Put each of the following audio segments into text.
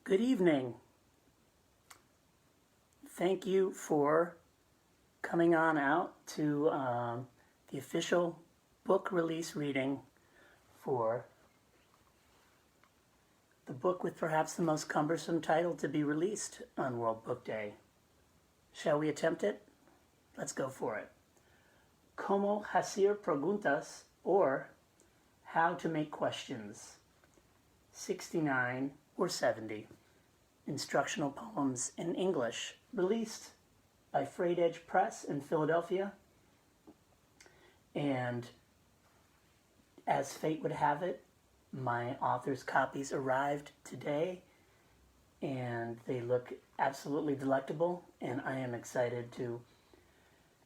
Good evening. Thank you for coming on out to the official book release reading for the book with perhaps the most cumbersome title to be released on World Book Day. Shall we attempt it? Let's go for it. Cómo Hacer Preguntas, or How to Make Questions. 69 or 70. Instructional Poems in English, released by Frayed Edge Press in Philadelphia. And as fate would have it, my author's copies arrived today, and they look absolutely delectable, and I am excited to,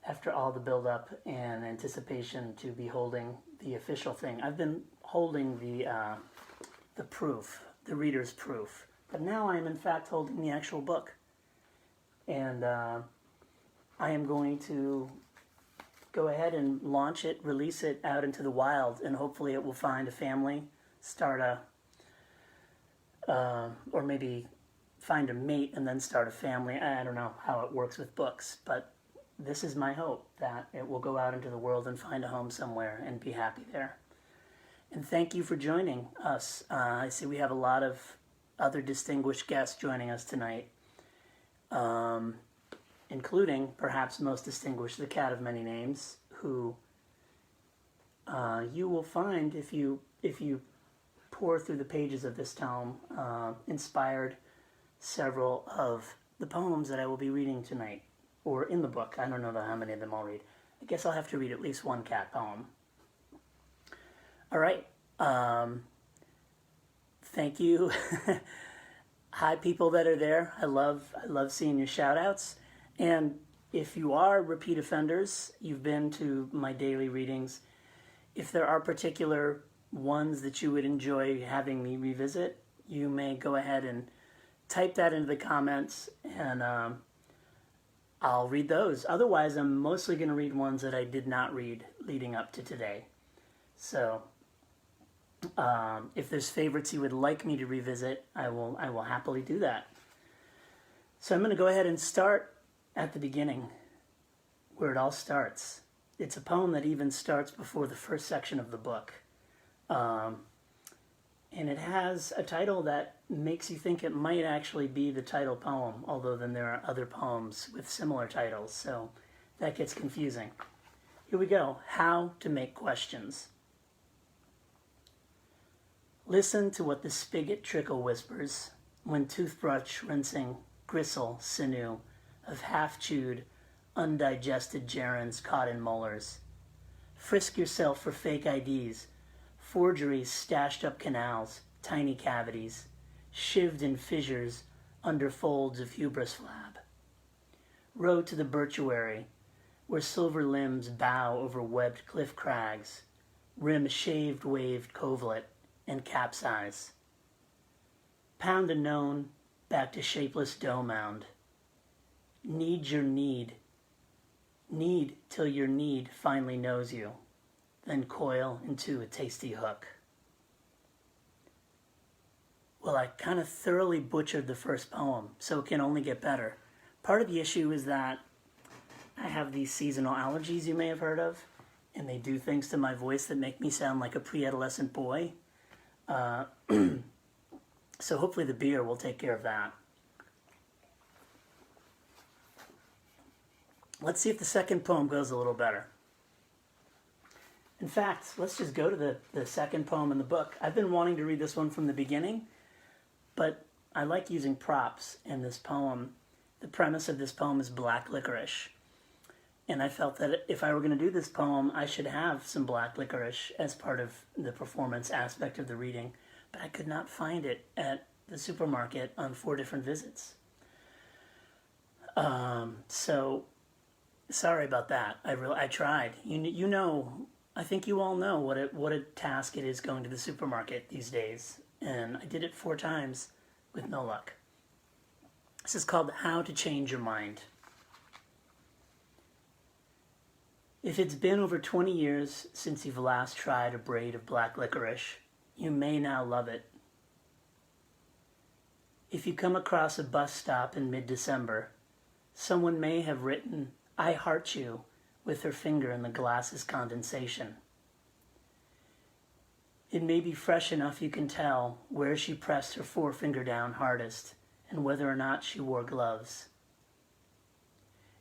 after all the build-up and anticipation, to be holding the official thing. I've been holding the proof, the reader's proof, but now I am in fact holding the actual book, and I am going to go ahead and launch it, release it out into the wild, and hopefully it will find a family, start or maybe find a mate and then start a family. I don't know how it works with books, but this is my hope, that it will go out into the world and find a home somewhere and be happy there. And thank you for joining us. I see we have a lot of other distinguished guests joining us tonight, including, perhaps most distinguished, the cat of many names, who you will find, if you pour through the pages of this tome, inspired several of the poems that I will be reading tonight, or in the book. I don't know how many of them I'll read. I guess I'll have to read at least one cat poem. All right. Thank you. Hi, people that are there. I love seeing your shout outs. And if you are repeat offenders, you've been to my daily readings, if there are particular ones that you would enjoy having me revisit, you may go ahead and type that into the comments, and I'll read those. Otherwise, I'm mostly going to read ones that I did not read leading up to today. So if there's favorites you would like me to revisit, I will happily do that. So I'm going to go ahead and start at the beginning, where it all starts. It's a poem that even starts before the first section of the book. And it has a title that makes you think it might actually be the title poem, although then there are other poems with similar titles, so that gets confusing. Here we go. How to Make Questions. Listen to what the spigot trickle whispers when toothbrush rinsing gristle sinew of half-chewed, undigested gerunds caught in molars. Frisk yourself for fake IDs, forgeries stashed up canals, tiny cavities, shivved in fissures under folds of hubris flab. Row to the birchuary, where silver limbs bow over webbed cliff crags, rim shaved waved covelet, and capsize. Pound a known back to shapeless dough mound. Need your need. Need till your need finally knows you, then coil into a tasty hook. Well, I kind of thoroughly butchered the first poem, so it can only get better. Part of the issue is that I have these seasonal allergies you may have heard of, and they do things to my voice that make me sound like a pre-adolescent boy. So hopefully the beer will take care of that. Let's see if the second poem goes a little better. In fact, let's just go to the second poem in the book. I've been wanting to read this one from the beginning, but I like using props in this poem. The premise of this poem is black licorice. And I felt that if I were going to do this poem, I should have some black licorice as part of the performance aspect of the reading. But I could not find it at the supermarket on 4 different visits. So sorry about that. I tried. You know, I think you all know what a task it is going to the supermarket these days. And I did it 4 times with no luck. This is called How to Change Your Mind. If it's been over 20 years since you've last tried a braid of black licorice, you may now love it. If you come across a bus stop in mid-December, someone may have written, "I heart you," with her finger in the glass's condensation. It may be fresh enough you can tell where she pressed her forefinger down hardest and whether or not she wore gloves.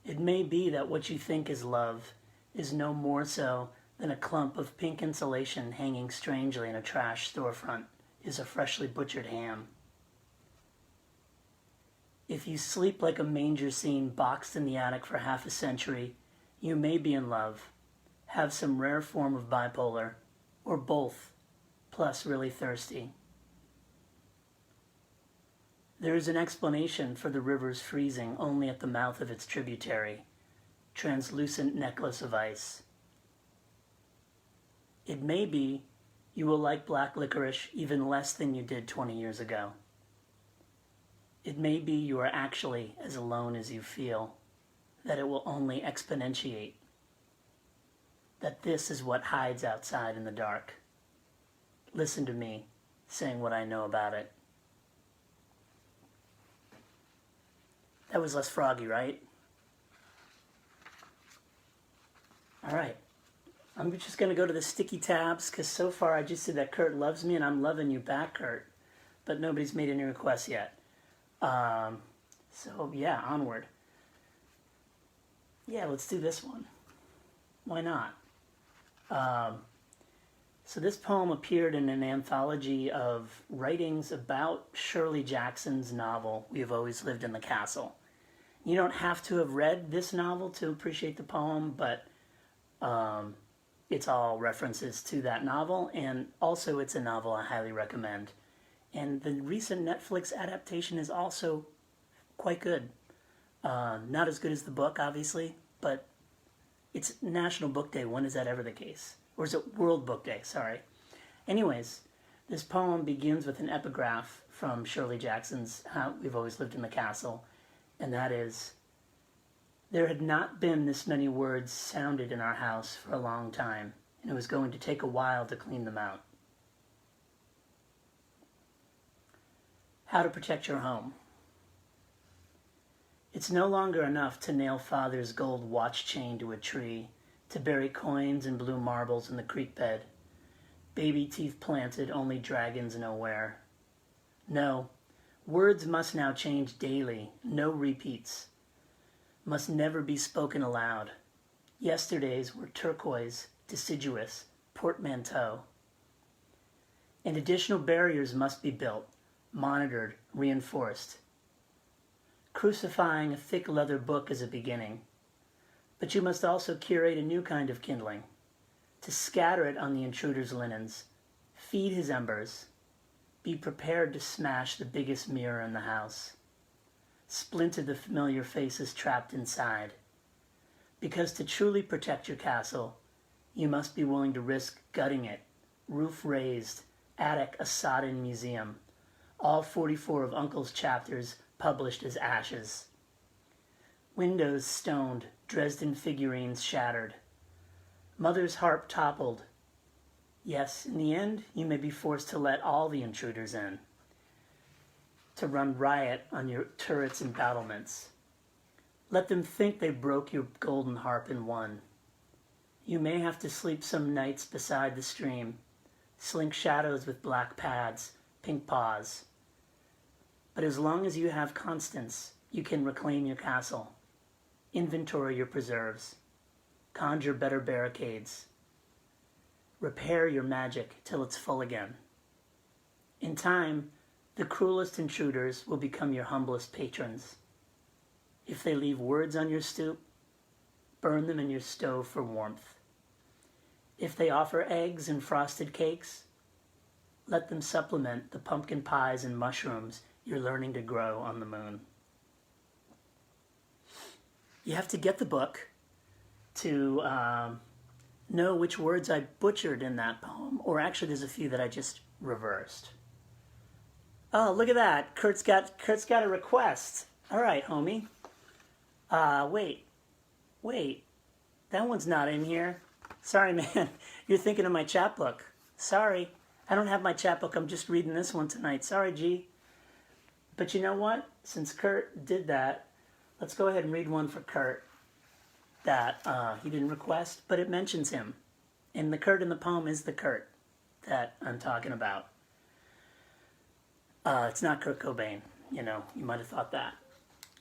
It may be that what you think is love is no more so than a clump of pink insulation hanging strangely in a trash storefront is a freshly butchered ham. If you sleep like a manger scene boxed in the attic for half a century, you may be in love, have some rare form of bipolar, or both, plus really thirsty. There is an explanation for the river's freezing only at the mouth of its tributary, translucent necklace of ice. It may be you will like black licorice even less than you did 20 years ago. It may be you are actually as alone as you feel, that it will only exponentiate, that this is what hides outside in the dark. Listen to me saying what I know about it. That was less froggy, right? All right. I'm just going to go to the sticky tabs because so far I just said that Kurt loves me and I'm loving you back, Kurt. But nobody's made any requests yet. So yeah, onward. Yeah, let's do this one. Why not? So this poem appeared in an anthology of writings about Shirley Jackson's novel, We Have Always Lived in the Castle. You don't have to have read this novel to appreciate the poem, but it's all references to that novel, and also it's a novel I highly recommend. And the recent Netflix adaptation is also quite good. Not as good as the book, obviously, but it's National Book Day. When is that ever the case? Or is it World Book Day? Sorry. Anyways, this poem begins with an epigraph from Shirley Jackson's We've Always Lived in the Castle, and that is, "There had not been this many words sounded in our house for a long time, and it was going to take a while to clean them out." How to protect your home. It's no longer enough to nail father's gold watch chain to a tree, to bury coins and blue marbles in the creek bed. Baby teeth planted, only dragons know where. No, words must now change daily, no repeats. Must never be spoken aloud. Yesterday's were turquoise, deciduous, portmanteau. And additional barriers must be built, monitored, reinforced. Crucifying a thick leather book is a beginning, but you must also curate a new kind of kindling, to scatter it on the intruder's linens, feed his embers, be prepared to smash the biggest mirror in the house, splinter the familiar faces trapped inside. Because to truly protect your castle, you must be willing to risk gutting it, roof raised, attic a sodden museum, all 44 of Uncle's chapters published as ashes. Windows stoned, Dresden figurines shattered. Mother's harp toppled. Yes, in the end, you may be forced to let all the intruders in, to run riot on your turrets and battlements. Let them think they broke your golden harp and won. You may have to sleep some nights beside the stream, slink shadows with black pads, pink paws. But as long as you have constance, you can reclaim your castle, inventory your preserves, conjure better barricades, repair your magic till it's full again. In time, the cruelest intruders will become your humblest patrons. If they leave words on your stoop, burn them in your stove for warmth. If they offer eggs and frosted cakes, let them supplement the pumpkin pies and mushrooms you're learning to grow on the moon. You have to get the book to know which words I butchered in that poem, or actually there's a few that I just reversed. Oh, look at that. Kurt's got a request. All right, homie. Wait. That one's not in here. Sorry, man. You're thinking of my chapbook. Sorry. I don't have my chapbook. I'm just reading this one tonight. Sorry, G. But you know what? Since Kurt did that, let's go ahead and read one for Kurt that he didn't request, but it mentions him. And the Kurt in the poem is the Kurt that I'm talking about. It's not Kurt Cobain. You know, you might have thought that.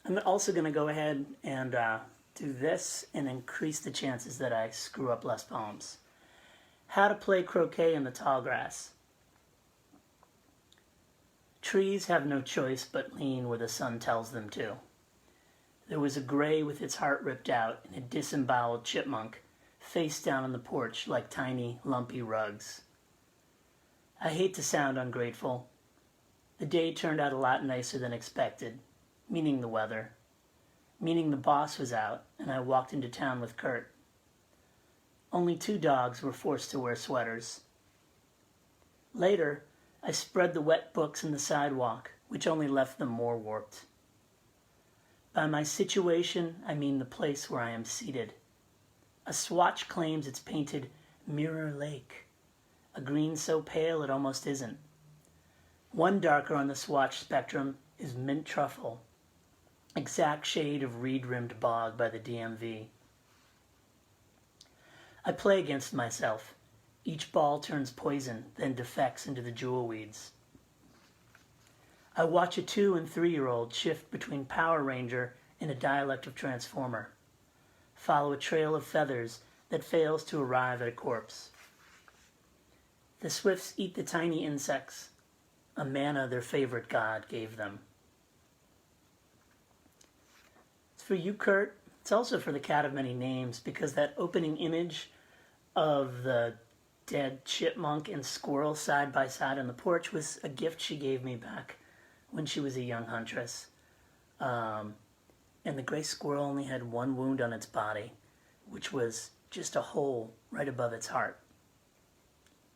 I'm also going to go ahead and do this and increase the chances that I screw up less poems. How to play croquet in the tall grass. Trees have no choice but lean where the sun tells them to. There was a gray with its heart ripped out and a disemboweled chipmunk face down on the porch like tiny, lumpy rugs. I hate to sound ungrateful. The day turned out a lot nicer than expected, meaning the weather, meaning the boss was out and I walked into town with Kurt. Only 2 dogs were forced to wear sweaters. Later, I spread the wet books in the sidewalk, which only left them more warped. By my situation, I mean the place where I am seated. A swatch claims it's painted Mirror Lake, a green so pale it almost isn't. One darker on the swatch spectrum is mint truffle, exact shade of reed-rimmed bog by the DMV. I play against myself. Each ball turns poison, then defects into the jewel weeds. I watch a 2- and 3-year-old shift between Power Ranger and a dialect of Transformer, follow a trail of feathers that fails to arrive at a corpse. The swifts eat the tiny insects, a manna their favorite god gave them. It's for you, Kurt. It's also for the cat of many names, because that opening image of the dead chipmunk and squirrel side by side on the porch was a gift she gave me back when she was a young huntress. And the gray squirrel only had 1 wound on its body, which was just a hole right above its heart.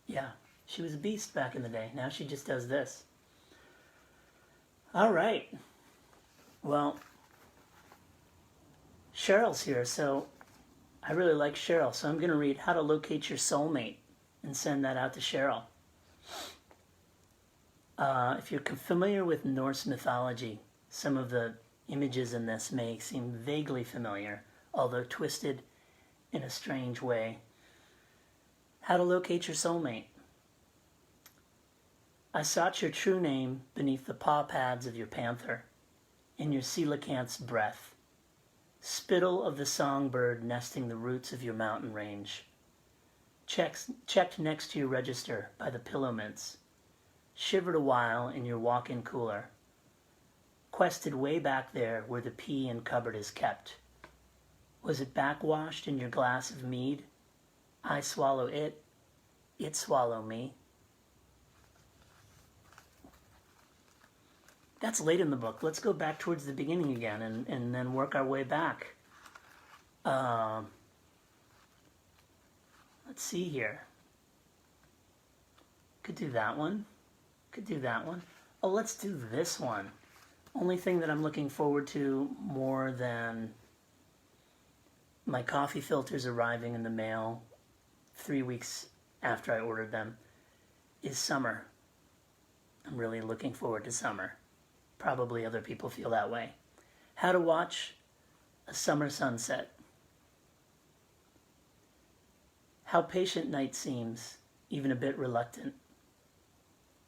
Yeah, she was a beast back in the day. Now she just does this. All right. Well, Cheryl's here, so I really like Cheryl, so I'm going to read How to Locate Your Soulmate and send that out to Cheryl. If you're familiar with Norse mythology, some of the images in this may seem vaguely familiar, although twisted in a strange way. How to locate your soulmate. I sought your true name beneath the paw pads of your panther, in your coelacanth's breath, spittle of the songbird nesting the roots of your mountain range. Checked next to your register by the pillow mints, shivered a while in your walk-in cooler, quested way back there where the pea in cupboard is kept. Was it backwashed in your glass of mead? I swallow it swallow me. That's late in the book. Let's go back towards the beginning again and then work our way back. Let's see here. Could do that one. Could do that one. Oh, let's do this one. Only thing that I'm looking forward to more than my coffee filters arriving in the mail 3 weeks after I ordered them is summer. I'm really looking forward to summer. Probably other people feel that way. How to watch a summer sunset. How patient night seems, even a bit reluctant.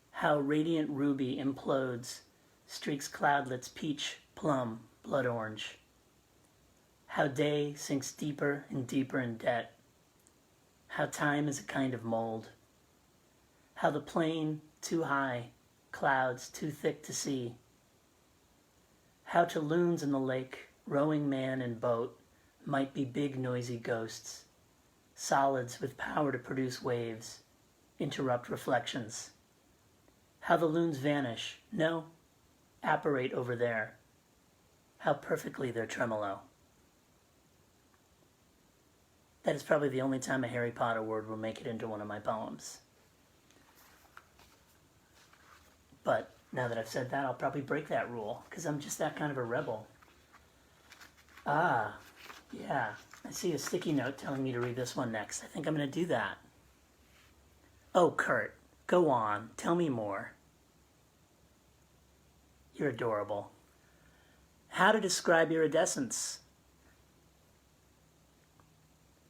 How radiant ruby implodes, streaks cloudlets peach, plum, blood orange. How day sinks deeper and deeper in debt. How time is a kind of mold. How the plain too high, clouds too thick to see. How to loons in the lake, rowing man and boat, might be big noisy ghosts, solids with power to produce waves, interrupt reflections. How the loons vanish, no, apparate over there. How perfectly they're tremolo. That is probably the only time a Harry Potter word will make it into one of my poems. But now that I've said that, I'll probably break that rule, because I'm just that kind of a rebel. Ah, yeah. I see a sticky note telling me to read this one next. I think I'm going to do that. Oh, Kurt, go on. Tell me more. You're adorable. How to describe iridescence?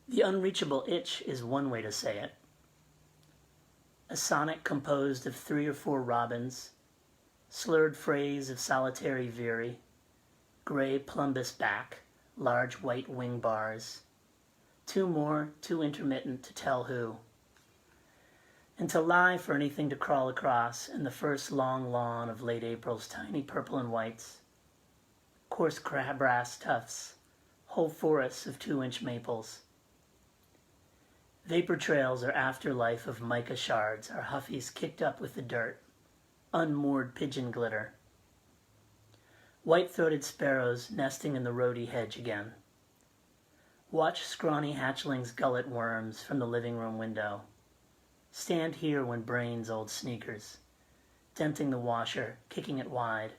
The unreachable itch is one way to say it. A sonnet composed of 3 or 4 robins, slurred phrase of solitary veery, gray plumbous back, large white wing bars, 2 more, too intermittent to tell who. And to lie for anything to crawl across in the first long lawn of late April's tiny purple and whites, coarse crabgrass tufts, whole forests of 2-inch maples. Vapor trails or afterlife of mica shards are huffies kicked up with the dirt, unmoored pigeon glitter. White-throated sparrows nesting in the rhodey hedge again. Watch scrawny hatchlings gullet worms from the living room window. Stand here when brains old sneakers, denting the washer, kicking it wide,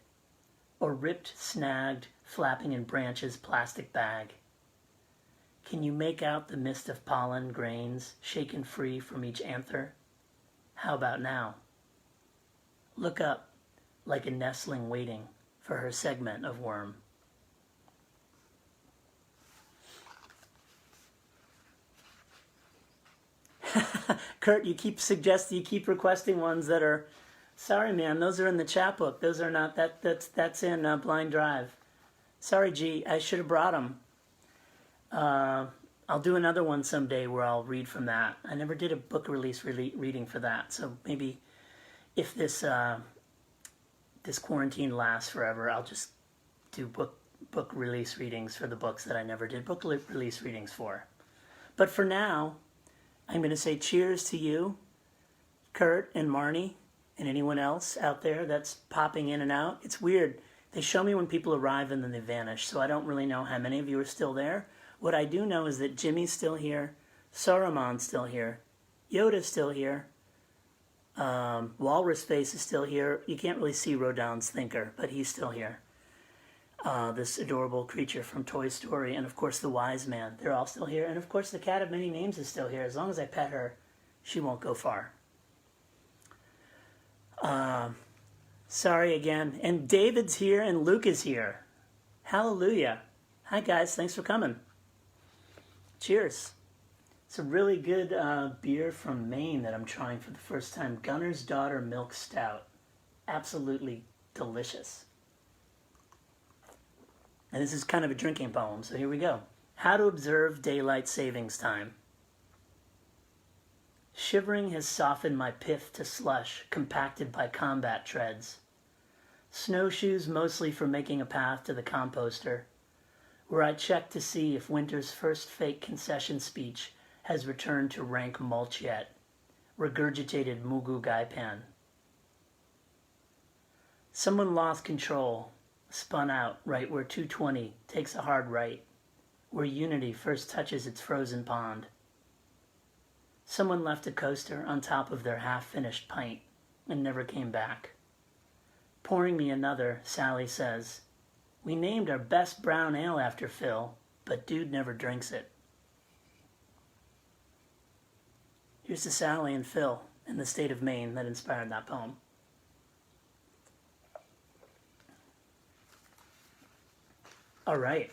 or ripped, snagged, flapping in branches plastic bag. Can you make out the mist of pollen grains shaken free from each anther? How about now? Look up, like a nestling waiting for her segment of worm. Kurt, you keep requesting ones that are, sorry man, those are in the chat book. Those are not, that's in Blind Drive. Sorry G, I should have brought them. I'll do another one someday where I'll read from that. I never did a book release reading for that, so maybe if this this quarantine lasts forever, I'll just do book release readings for the books that I never did book release readings for. But for now, I'm going to say cheers to you, Kurt and Marnie, and anyone else out there that's popping in and out. It's weird. They show me when people arrive and then they vanish, so I don't really know how many of you are still there. What I do know is that Jimmy's still here, Saruman's still here, Yoda's still here, Walrus Face is still here. You can't really see Rodin's Thinker, but he's still here. This adorable creature from Toy Story, and of course the Wise Man. They're all still here. And of course the Cat of Many Names is still here. As long as I pet her, she won't go far. Sorry again. And David's here and Luke is here. Hallelujah. Hi guys, thanks for coming. Cheers. It's a really good beer from Maine that I'm trying for the first time. Gunner's Daughter Milk Stout. Absolutely delicious. And this is kind of a drinking poem, so here we go. How to observe daylight savings time. Shivering has softened my pith to slush, compacted by combat treads. Snowshoes mostly for making a path to the composter, where I check to see if winter's first fake concession speech has returned to rank mulch yet, regurgitated Mugu Gaipan. Someone lost control, spun out right where 220 takes a hard right, where Unity first touches its frozen pond. Someone left a coaster on top of their half-finished pint and never came back. Pouring me another, Sally says, "We named our best brown ale after Phil, but dude never drinks it." Here's to Sally and Phil and the state of Maine that inspired that poem. All right.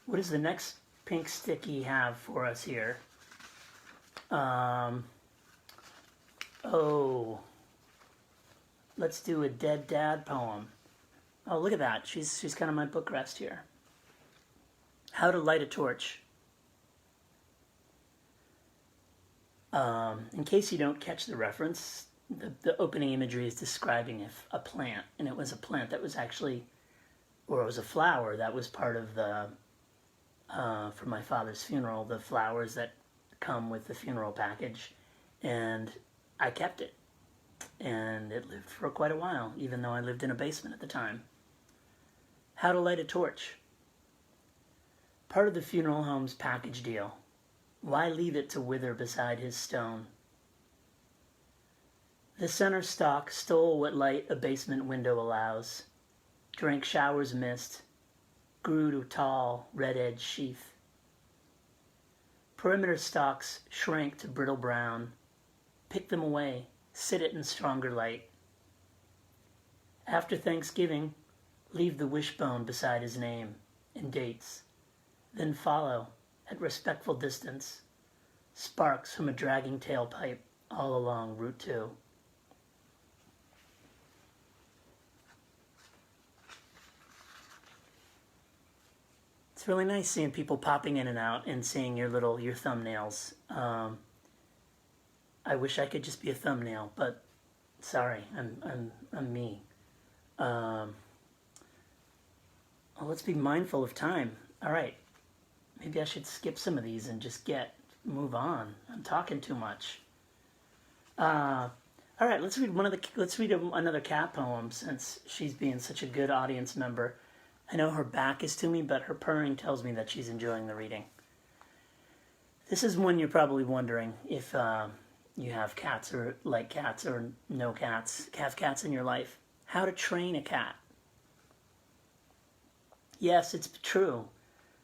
What does the next pink sticky have for us here? Let's do a dead dad poem. Oh, look at that. She's kind of my book rest here. How to light a torch. In case you don't catch the reference, the opening imagery is describing a plant, and it was a plant that was actually, or it was a flower that was part of the, for my father's funeral, the flowers that come with the funeral package, and I kept it. And it lived for quite a while, even though I lived in a basement at the time. How to light a torch. Part of the funeral home's package deal. Why leave it to wither beside his stone? The center stalk stole what light a basement window allows, drank shower's mist, grew to tall, red-edged sheath. Perimeter stalks shrank to brittle brown. Pick them away, sit it in stronger light. After Thanksgiving, leave the wishbone beside his name and dates. Then follow, at respectful distance, sparks from a dragging tailpipe all along Route 2. It's really nice seeing people popping in and out and seeing your thumbnails. I wish I could just be a thumbnail, but sorry, I'm me. Well, let's be mindful of time. All right, maybe I should skip some of these and just move on. I'm talking too much. All right, let's read another cat poem since she's being such a good audience member. I know her back is to me, but her purring tells me that she's enjoying the reading. This is one you're probably wondering if you have cats or like cats or no cats, have cats in your life. How to train a cat. Yes, it's true.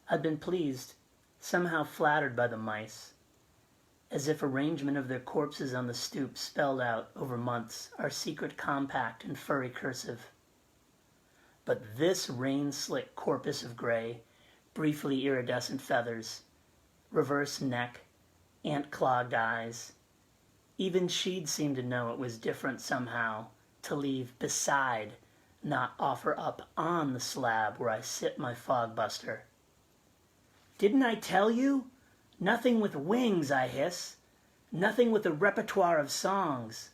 I've been pleased, somehow flattered by the mice, as if arrangement of their corpses on the stoop spelled out over months our secret compact in furry cursive. But this rain-slick corpus of gray, briefly iridescent feathers, reverse neck, ant-clogged eyes, even she'd seem to know it was different somehow to leave beside, not offer up on the slab where I sit my fog buster. Didn't I tell you? Nothing with wings, I hiss. Nothing with a repertoire of songs,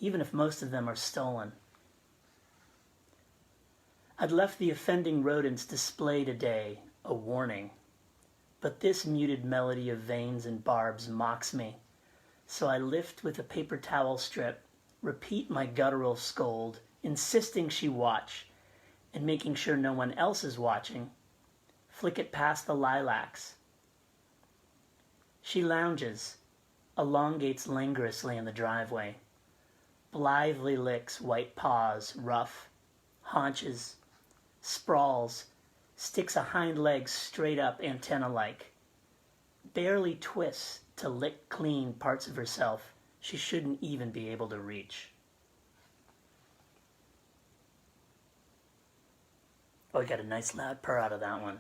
even if most of them are stolen. I'd left the offending rodents displayed a day, a warning. But this muted melody of veins and barbs mocks me, so I lift with a paper towel strip, repeat my guttural scold, insisting she watch, and making sure no one else is watching, flick it past the lilacs. She lounges, elongates languorously in the driveway, blithely licks white paws, rough, haunches, sprawls, sticks a hind leg straight up antenna-like, barely twists to lick clean parts of herself she shouldn't even be able to reach. Oh, I got a nice loud purr out of that one.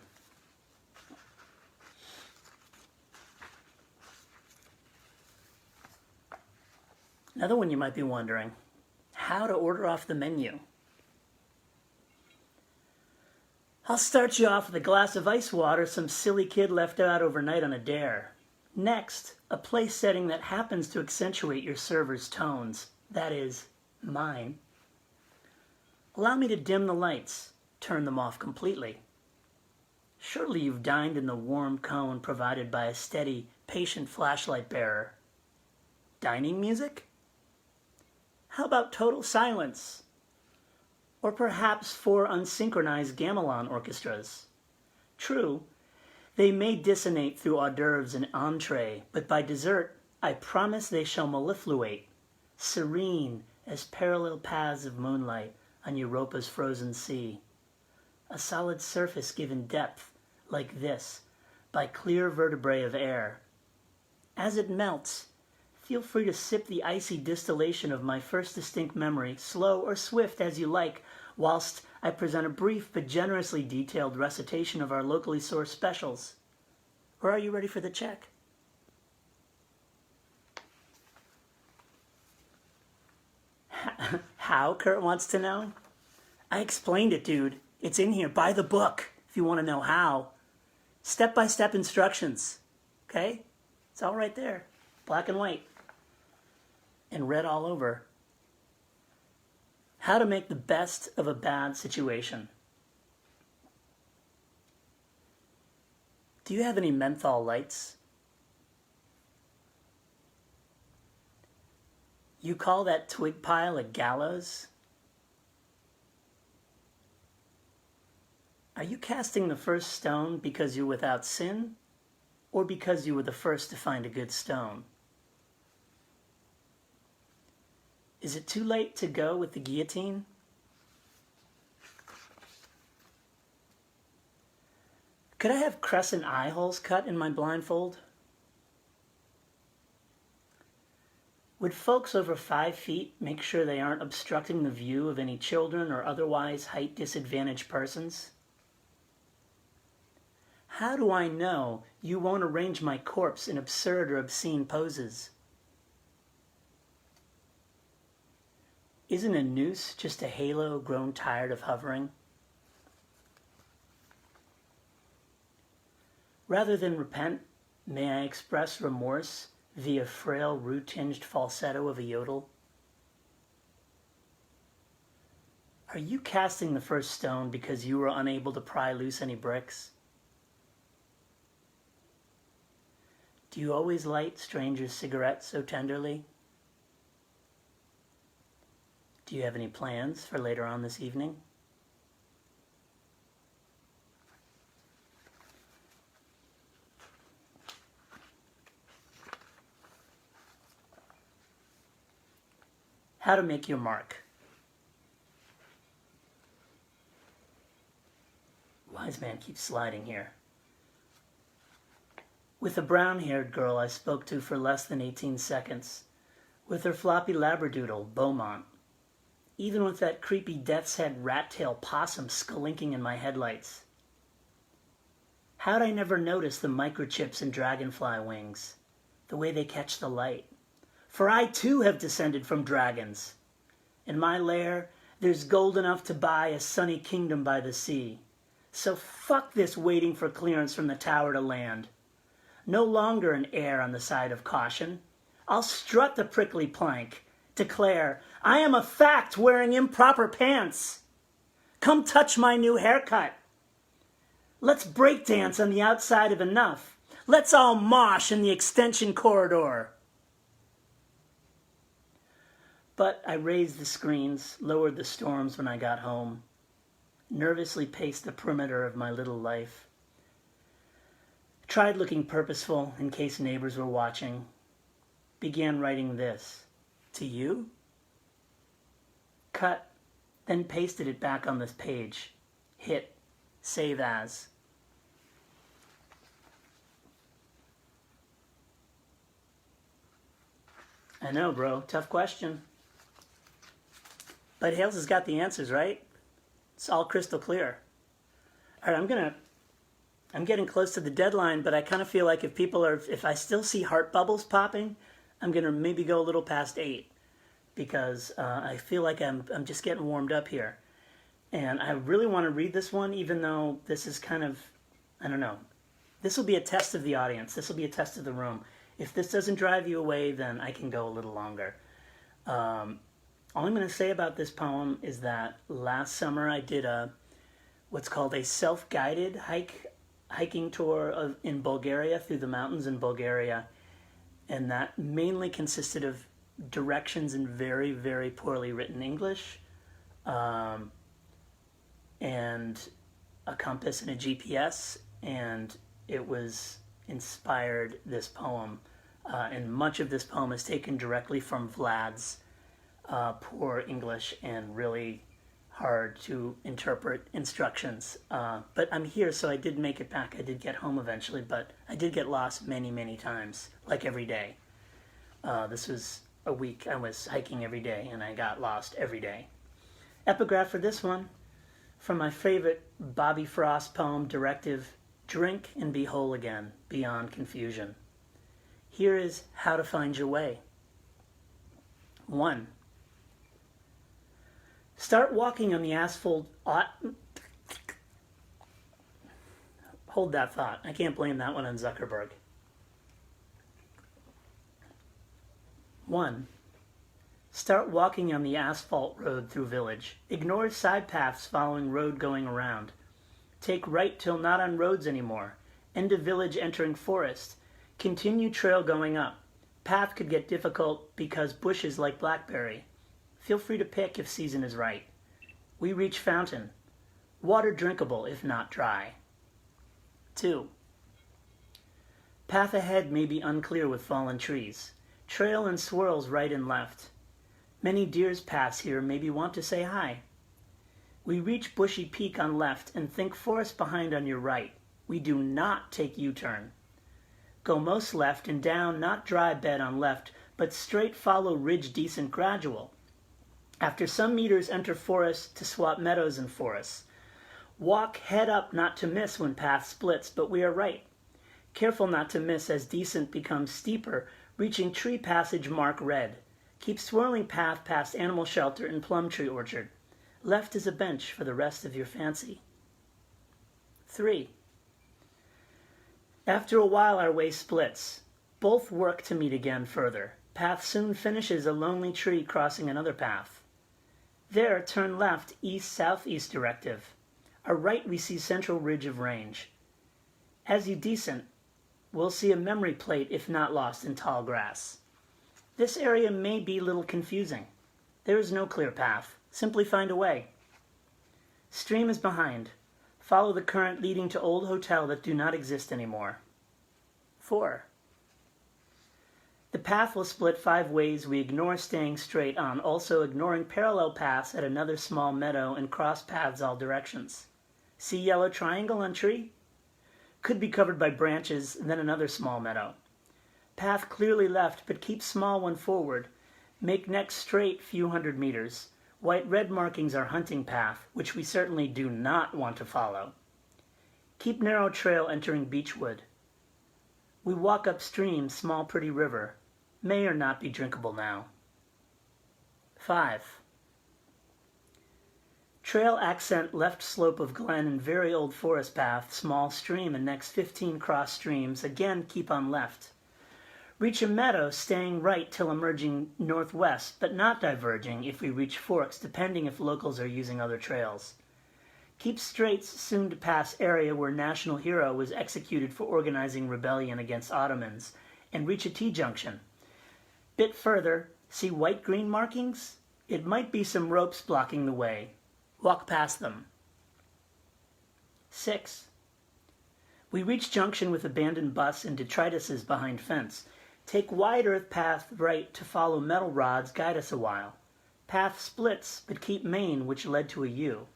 Another one you might be wondering, how to order off the menu. I'll start you off with a glass of ice water some silly kid left out overnight on a dare. Next, a place setting that happens to accentuate your server's tones. That is, mine. Allow me to dim the lights, turn them off completely. Surely you've dined in the warm cone provided by a steady, patient flashlight bearer. Dining music? How about total silence? Or perhaps 4 unsynchronized gamelan orchestras. True, they may dissonate through hors d'oeuvres and entree, but by dessert, I promise they shall mellifluate, serene as parallel paths of moonlight on Europa's frozen sea. A solid surface given depth, like this, by clear vertebrae of air. As it melts, feel free to sip the icy distillation of my first distinct memory, slow or swift as you like, whilst I present a brief but generously detailed recitation of our locally sourced specials. Or are you ready for the check? How, Kurt wants to know? I explained it, dude. It's in here. Buy the book if you want to know how. Step-by-step instructions. Okay? It's all right there. Black and white. And red all over. How to make the best of a bad situation. Do you have any menthol lights? You call that twig pile a gallows? Are you casting the first stone because you're without sin, or because you were the first to find a good stone? Is it too late to go with the guillotine? Could I have crescent eye holes cut in my blindfold? Would folks over 5 feet make sure they aren't obstructing the view of any children or otherwise height-disadvantaged persons? How do I know you won't arrange my corpse in absurd or obscene poses? Isn't a noose just a halo grown tired of hovering? Rather than repent, may I express remorse via frail, root-tinged falsetto of a yodel? Are you casting the first stone because you were unable to pry loose any bricks? Do you always light strangers' cigarettes so tenderly? Do you have any plans for later on this evening? How to make your mark. Wise man keeps sliding here. With a brown-haired girl I spoke to for less than 18 seconds. With her floppy labradoodle, Beaumont. Even with that creepy death's head rat-tail possum skullinking in my headlights. How'd I never notice the microchips in dragonfly wings? The way they catch the light. For I too have descended from dragons. In my lair, there's gold enough to buy a sunny kingdom by the sea. So fuck this waiting for clearance from the tower to land. No longer an err on the side of caution. I'll strut the prickly plank, declare, I am a fact wearing improper pants. Come touch my new haircut. Let's breakdance on the outside of enough. Let's all mosh in the extension corridor. But I raised the screens, lowered the storms when I got home, nervously paced the perimeter of my little life, tried looking purposeful in case neighbors were watching, began writing this, to you? Cut, then pasted it back on this page, hit, save as. I know, bro, tough question. But Hales has got the answers, right? It's all crystal clear. All right, I'm getting close to the deadline, but I kind of feel like if I still see heart bubbles popping, I'm going to maybe go a little past 8 because I feel like I'm just getting warmed up here. And I really want to read this one, even though this is kind of, I don't know. This will be a test of the audience. This will be a test of the room. If this doesn't drive you away, then I can go a little longer. All I'm going to say about this poem is that last summer I did what's called a self-guided hiking tour in Bulgaria, through the mountains in Bulgaria. And that mainly consisted of directions in very, very poorly written English, and a compass and a GPS. And it was inspired this poem. And much of this poem is taken directly from Vlad's poor English and really hard to interpret instructions. But I'm here, so I did make it back. I did get home eventually, but I did get lost many, many times, like every day. This was a week I was hiking every day, and I got lost every day. Epigraph for this one, from my favorite Bobby Frost poem, Directive, Drink and be whole again, beyond confusion. Here is how to find your way. 1. Start walking on the asphalt. Hold that thought. I can't blame that one on Zuckerberg. 1. Start walking on the asphalt road through village. Ignore side paths following road going around. Take right till not on roads anymore. End of village entering forest. Continue trail going up. Path could get difficult because bushes like blackberry. Feel free to pick if season is right. We reach fountain. Water drinkable if not dry. 2. Path ahead may be unclear with fallen trees. Trail and swirls right and left. Many deers pass here, maybe want to say hi. We reach bushy peak on left and think forest behind on your right. We do not take U-turn. Go most left and down, not dry bed on left, but straight follow ridge decent gradual. After some meters, enter forest to swap meadows and forests. Walk head up not to miss when path splits, but we are right. Careful not to miss as descent becomes steeper, reaching tree passage mark red. Keep swirling path past animal shelter and plum tree orchard. Left is a bench for the rest of your fancy. 3. After a while our way splits. Both work to meet again further. Path soon finishes a lonely tree crossing another path. There, turn left, east-southeast directive. Our right we see central ridge of range. As you descent, we'll see a memory plate if not lost in tall grass. This area may be a little confusing. There is no clear path. Simply find a way. Stream is behind. Follow the current leading to old hotel that do not exist anymore. 4. The path will split 5 ways. We ignore staying straight on, also ignoring parallel paths at another small meadow and cross paths all directions. See yellow triangle on tree? Could be covered by branches, then another small meadow. Path clearly left, but keep small one forward. Make next straight few hundred meters. White-red markings are hunting path, which we certainly do not want to follow. Keep narrow trail entering beechwood. We walk upstream, small pretty river. May or not be drinkable now. 5. Trail accent left slope of glen and very old forest path, small stream and next 15 cross streams, again keep on left. Reach a meadow staying right till emerging northwest, but not diverging if we reach forks, depending if locals are using other trails. Keep straight soon to pass area where national hero was executed for organizing rebellion against Ottomans, and reach a T-junction. Bit further, see white-green markings? It might be some ropes blocking the way. Walk past them. 6. We reach junction with abandoned bus and detrituses behind fence. Take wide earth path right to follow metal rods, guide us a while. Path splits, but keep main, which led to a U.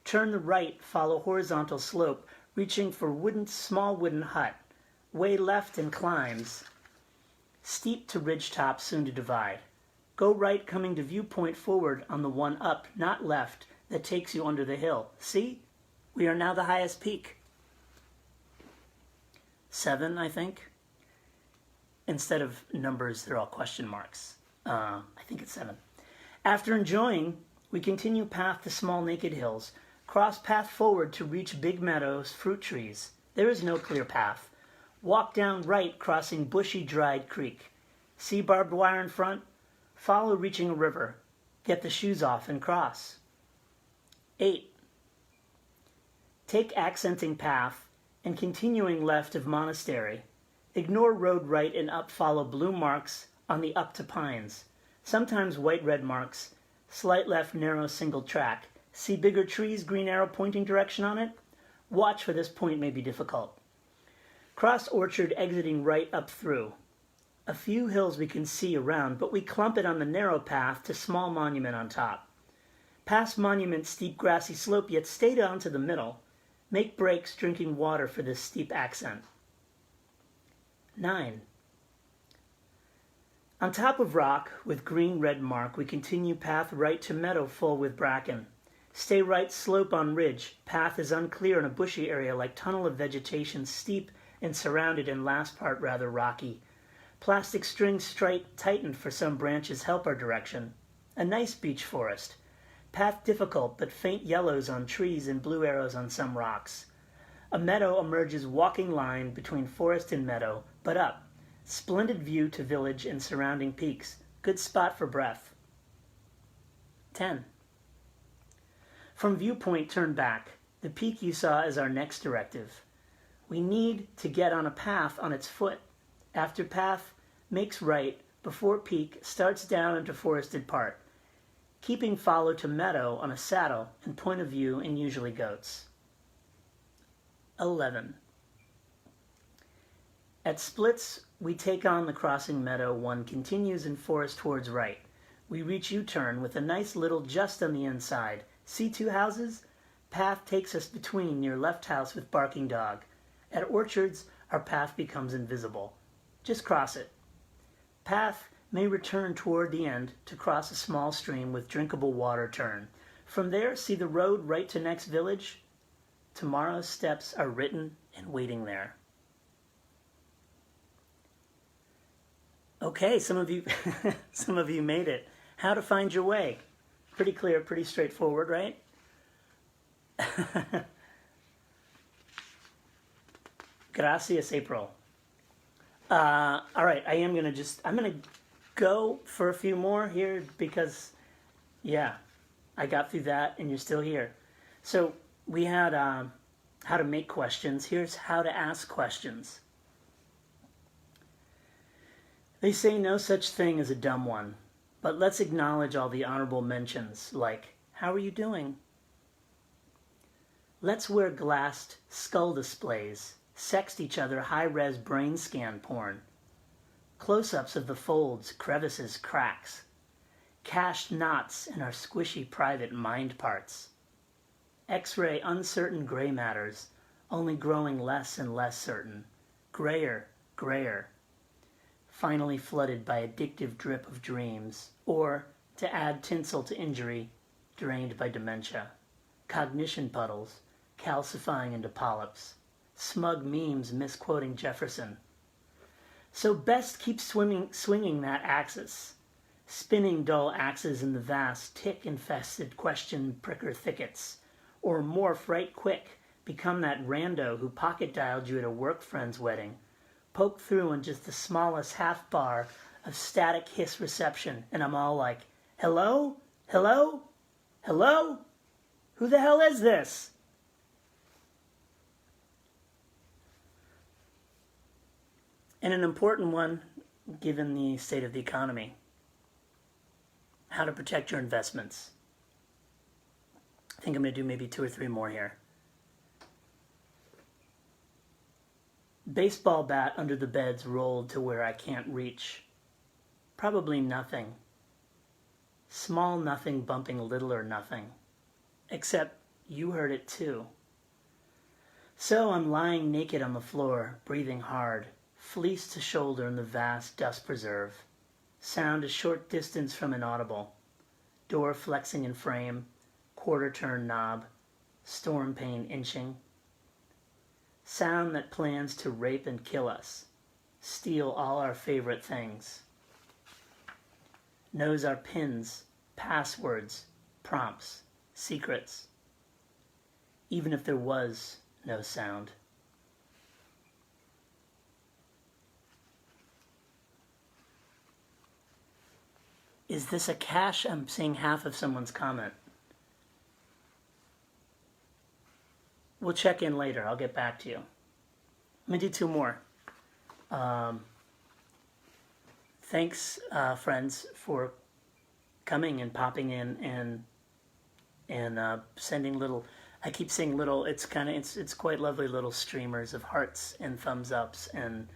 Turn the right, follow horizontal slope, reaching for small wooden hut. Way left and climbs. Steep to ridge top, soon to divide. Go right, coming to viewpoint forward on the one up, not left, that takes you under the hill. See? We are now the highest peak. 7, I think. Instead of numbers, they're all question marks. I think it's 7. After enjoying, we continue path to small naked hills, cross path forward to reach big meadows, fruit trees. There is no clear path. Walk down right, crossing bushy, dried creek. See barbed wire in front? Follow, reaching a river. Get the shoes off and cross. 8. Take accenting path and continuing left of monastery. Ignore road right and up, follow blue marks on the up to pines. Sometimes white-red marks. Slight left, narrow single track. See bigger trees, green arrow pointing direction on it? Watch, for this point may be difficult. Cross orchard, exiting right up through. A few hills we can see around, but we clump it on the narrow path to small monument on top. Past monument, steep grassy slope, yet stay down to the middle. Make breaks, drinking water for this steep accent. 9. On top of rock, with green-red mark, we continue path right to meadow full with bracken. Stay right slope on ridge. Path is unclear in a bushy area like tunnel of vegetation, steep and surrounded, and last part rather rocky. Plastic string straight tightened for some branches help our direction. A nice beech forest. Path difficult, but faint yellows on trees and blue arrows on some rocks. A meadow emerges walking line between forest and meadow, but up. Splendid view to village and surrounding peaks. Good spot for breath. 10. From viewpoint, turn back. The peak you saw is our next directive. We need to get on a path on its foot. After path, makes right, before peak, starts down into forested part. Keeping follow to meadow on a saddle and point of view and usually goats. 11. At splits, we take on the crossing meadow. One continues in forest towards right. We reach U-turn with a nice little just on the inside. See 2 houses? Path takes us between near left house with barking dog. At orchards, our path becomes invisible. Just cross it. Path may return toward the end to cross a small stream with drinkable water turn. From there, see the road right to next village. Tomorrow's steps are written and waiting there. Okay, some of you made it. How to find your way. Pretty clear, pretty straightforward, right? Gracias, April. All right, I'm going to go for a few more here because, yeah, I got through that and you're still here. So we had how to make questions. Here's how to ask questions. They say no such thing as a dumb one, but let's acknowledge all the honorable mentions like, how are you doing? Let's wear glassed skull displays, sext each other high-res brain scan porn, close-ups of the folds, crevices, cracks, cached knots in our squishy private mind parts, X-ray uncertain gray matters, only growing less and less certain, grayer, grayer, finally flooded by addictive drip of dreams, or, to add tinsel to injury, drained by dementia, cognition puddles, calcifying into polyps, smug memes misquoting Jefferson. So best keep swinging that axis, spinning dull axes in the vast tick-infested question pricker thickets, or morph right quick, become that rando who pocket-dialed you at a work friend's wedding, poke through in just the smallest half bar of static hiss reception, and I'm all like, hello? Hello? Hello? Who the hell is this? And an important one, given the state of the economy, how to protect your investments. I think I'm going to do maybe 2 or 3 more here. Baseball bat under the bed's rolled to where I can't reach. Probably nothing. Small nothing bumping little or nothing. Except you heard it too. So I'm lying naked on the floor, breathing hard, fleece to shoulder in the vast dust preserve. Sound a short distance from inaudible. Door flexing in frame, quarter-turn knob, storm pane inching. Sound that plans to rape and kill us, steal all our favorite things. Knows our pins, passwords, prompts, secrets. Even if there was no sound. Is this a cache? I'm seeing half of someone's comment. We'll check in later. I'll get back to you. Let me do 2 more. Thanks, friends, for coming and popping in and sending little. I keep saying little. It's quite lovely little streamers of hearts and thumbs ups and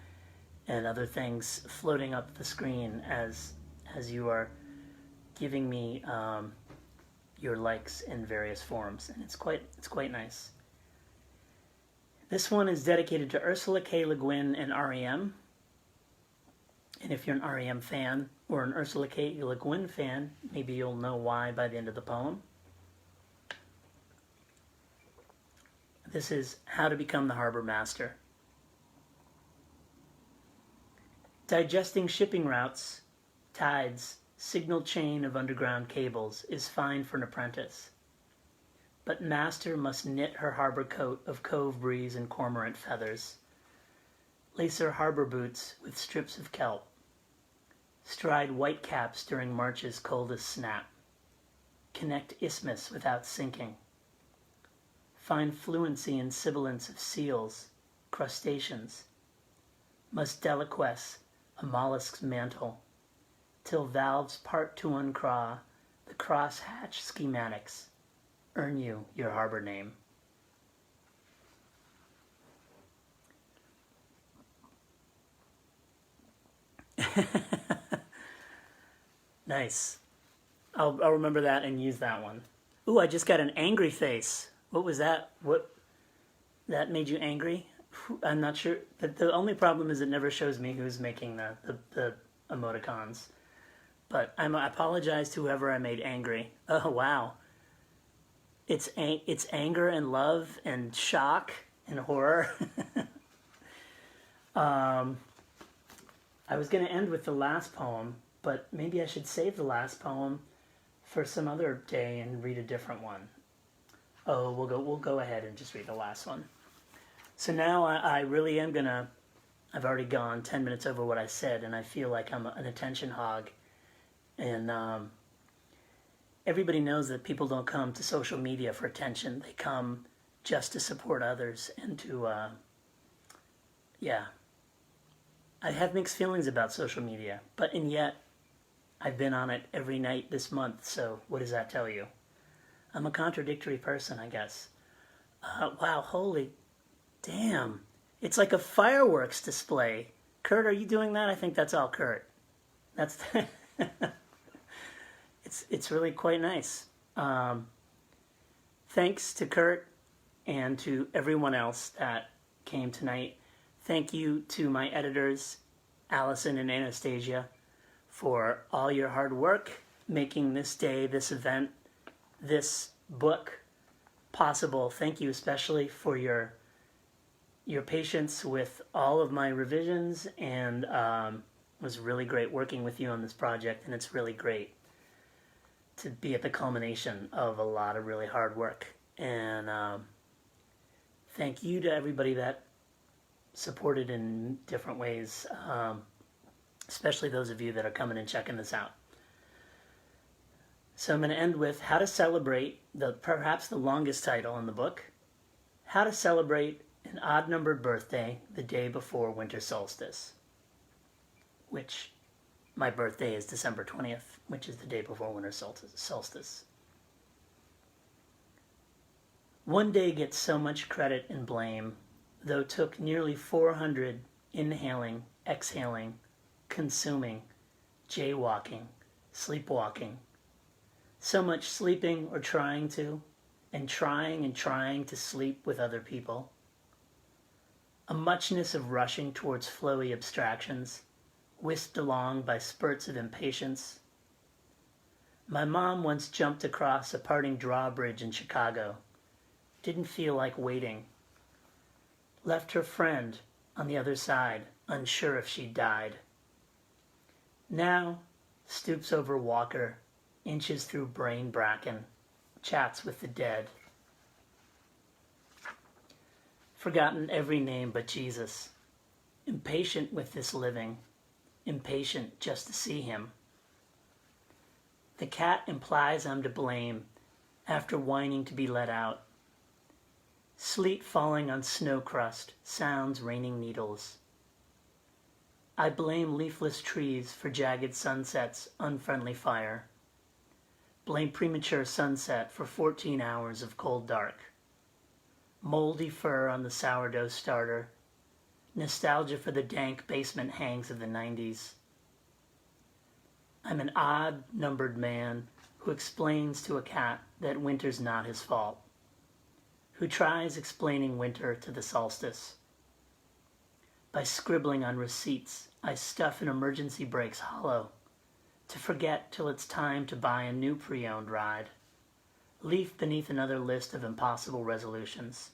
other things floating up the screen as you are giving me your likes in various forms, and it's quite nice. This one is dedicated to Ursula K. Le Guin and REM. And if you're an REM fan or an Ursula K. Le Guin fan, maybe you'll know why by the end of the poem. This is How to Become the Harbormaster. Digesting shipping routes, tides, signal chain of underground cables is fine for an apprentice. But master must knit her harbor coat of cove breeze and cormorant feathers, lace her harbor boots with strips of kelp, stride whitecaps during March's coldest snap, connect isthmus without sinking, find fluency in sibilance of seals, crustaceans, must deliquesce a mollusk's mantle, till valves part to uncraw the crosshatch schematics, earn you your harbor name. Nice. I'll remember that and use that one. Ooh, I just got an angry face. What was that? What? That made you angry? I'm not sure. But the only problem is it never shows me who's making the emoticons. But I apologize to whoever I made angry. Oh, wow. It's anger and love and shock and horror. I was going to end with the last poem, but maybe I should save the last poem for some other day and read a different one. Oh, we'll go ahead and just read the last one. So now I really am going to, I've already gone 10 minutes over what I said, and I feel like I'm an attention hog. And everybody knows that people don't come to social media for attention. They come just to support others and to, I have mixed feelings about social media, and yet I've been on it every night this month, so what does that tell you? I'm a contradictory person, I guess. Wow, holy damn. It's like a fireworks display. Kurt, are you doing that? I think that's all Kurt. That's it's really quite nice. Thanks to Kurt and to everyone else that came tonight. Thank you to my editors, Allison and Anastasia, for all your hard work making this day, this event, this book possible. Thank you especially for your patience with all of my revisions, and it was really great working with you on this project, and it's really great to be at the culmination of a lot of really hard work. And thank you to everybody that supported in different ways, especially those of you that are coming and checking this out. So I'm going to end with how to celebrate perhaps the longest title in the book, How to Celebrate an Odd-Numbered Birthday the Day Before Winter Solstice, which my birthday is December 20th, which is the day before winter solstice. One day gets so much credit and blame, though took nearly 400 inhaling, exhaling, consuming, jaywalking, sleepwalking. So much sleeping or trying to, and trying to sleep with other people. A muchness of rushing towards flowy abstractions, whisked along by spurts of impatience. My mom once jumped across a parting drawbridge in Chicago. Didn't feel like waiting. Left her friend on the other side, unsure if she'd died. Now, stoops over Walker, inches through brain bracken, chats with the dead. Forgotten every name but Jesus. Impatient with this living. Impatient just to see him. The cat implies I'm to blame after whining to be let out. Sleet falling on snow crust, sounds raining needles. I blame leafless trees for jagged sunsets, unfriendly fire. Blame premature sunset for 14 hours of cold dark. Moldy fur on the sourdough starter. Nostalgia for the dank basement hangs of the 90s. I'm an odd-numbered man who explains to a cat that winter's not his fault. Who tries explaining winter to the solstice. By scribbling on receipts, I stuff an emergency brakes hollow, to forget till it's time to buy a new pre-owned ride. Leaf beneath another list of impossible resolutions.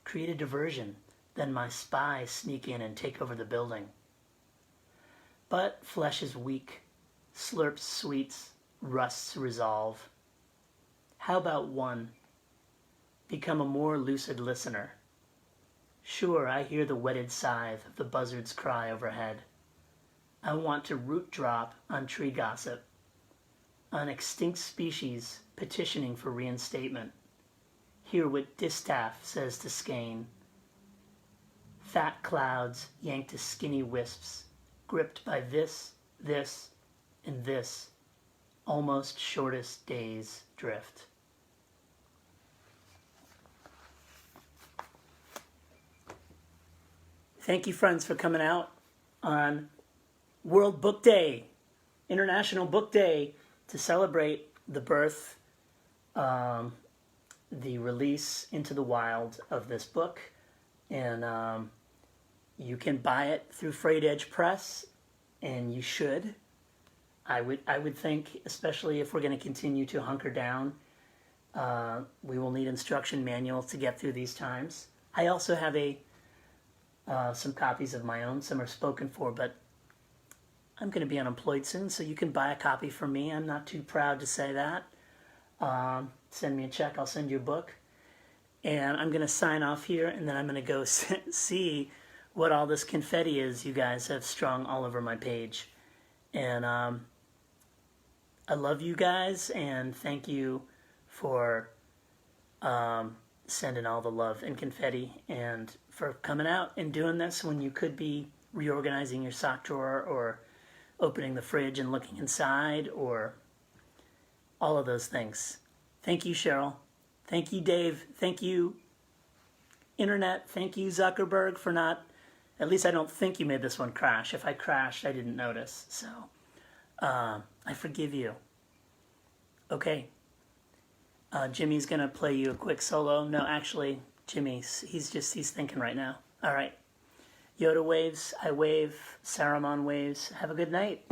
Create a diversion, then my spies sneak in and take over the building. But flesh is weak, slurps sweets, rusts resolve. How about one? Become a more lucid listener. Sure, I hear the whetted scythe of the buzzard's cry overhead. I want to root drop on tree gossip, on extinct species petitioning for reinstatement. Hear what Distaff says to skein. Fat clouds yanked to skinny wisps, gripped by this, and this, almost shortest day's drift. Thank you, friends, for coming out on World Book Day, International Book Day, to celebrate the birth, the release into the wild of this book. And you can buy it through Freight Edge Press, and you should. I would think, especially if we're going to continue to hunker down, we will need instruction manuals to get through these times. I also have some copies of my own. Some are spoken for, but I'm going to be unemployed soon, so you can buy a copy from me. I'm not too proud to say that. Send me a check. I'll send you a book. And I'm going to sign off here, and then I'm going to go see what all this confetti is you guys have strung all over my page. And I love you guys, and thank you for sending all the love and confetti, and for coming out and doing this when you could be reorganizing your sock drawer or opening the fridge and looking inside, or all of those things. Thank you, Cheryl. Thank you, Dave. Thank you, Internet. Thank you, Zuckerberg, for not... At least I don't think you made this one crash. If I crashed, I didn't notice. So, I forgive you. Okay. Jimmy's going to play you a quick solo. No, actually, he's thinking right now. All right. Yoda waves, I wave, Saruman waves. Have a good night.